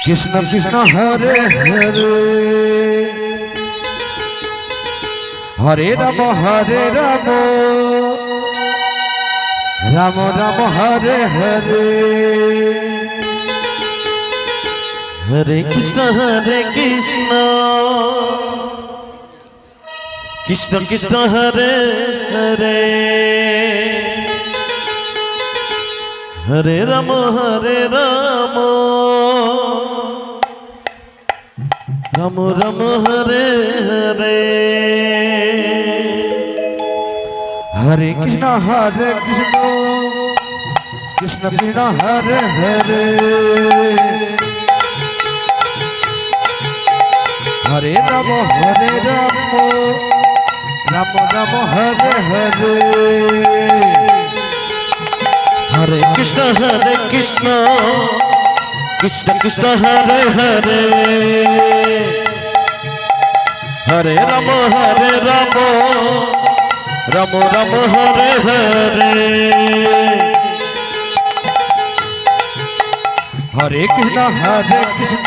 Krishna Krishna Hare Hare Hare Ram Ram Ram Hare Hare Hare Krishna Krishna Krishna Hare Hare Hare Ram Ram Ram Hare Hare Hare Krishna Krishna Krishna Hare Hare Hare Ram Ram Ram Hare Hare Hare Krishna Krishna Krishna Hare Hare Hare Ram Ram Ram Hare Hare Hare Krishna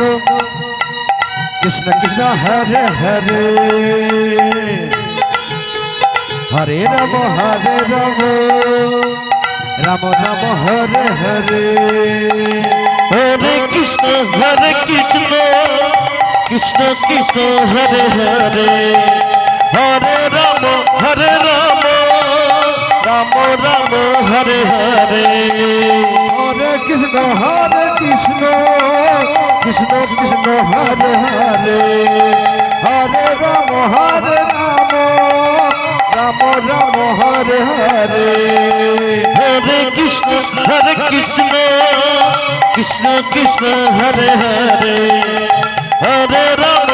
Krishna Krishna Hare Hare Hare Ram Ram Ram Hare Hare Hare Krishna Krishna Krishna Hare Hare Hare Ram Ram Ram Hare Hare Hare Krishna Krishna Krishna Hare Hare Hare Ram Ram Ram Hare Hare Hare Krishna Krishna Krishna Hare Hare Hare Ram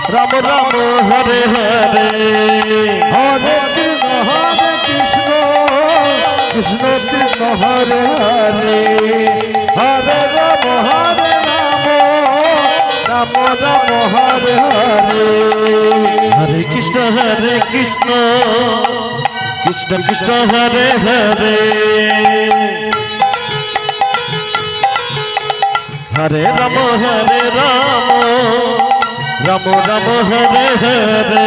Ram Ram Hare Hare Hare Krishna Krishna Krishna Hare Hare Hare Ram Ram Ram Hare Hare Hare Krishna Krishna Krishna Hare Hare Hare Ram Ram Ram Hare Hare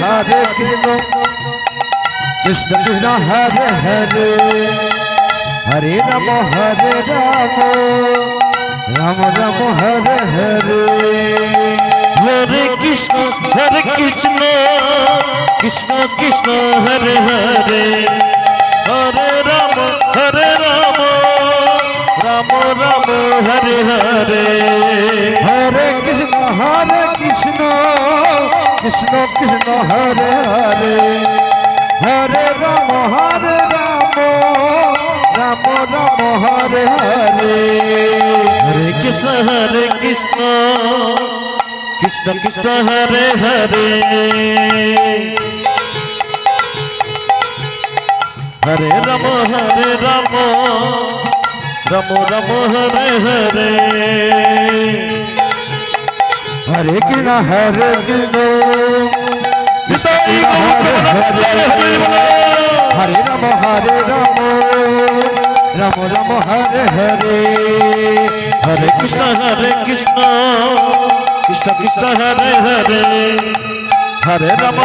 Hare Krishna Krishna Krishna Hare Hare Hare Ram Ram Ram Hare Hare Hare Krishna Krishna Krishna Hare Hare Hare Ram Ram Ram Hare Hare Hare Krishna Krishna Krishna Hare Hare Hare Ram Ram Ram Hare Hare Hare Krishna Krishna Krishna Hare Hare Hare Ram Ram Ram Hare Hare Hare Krishna Hare Hare Ram Ram Ram Hare Hare Hare Krishna Krishna Krishna Hare Hare Hare Ram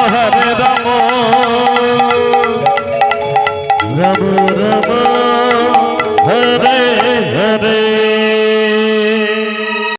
Ram Ram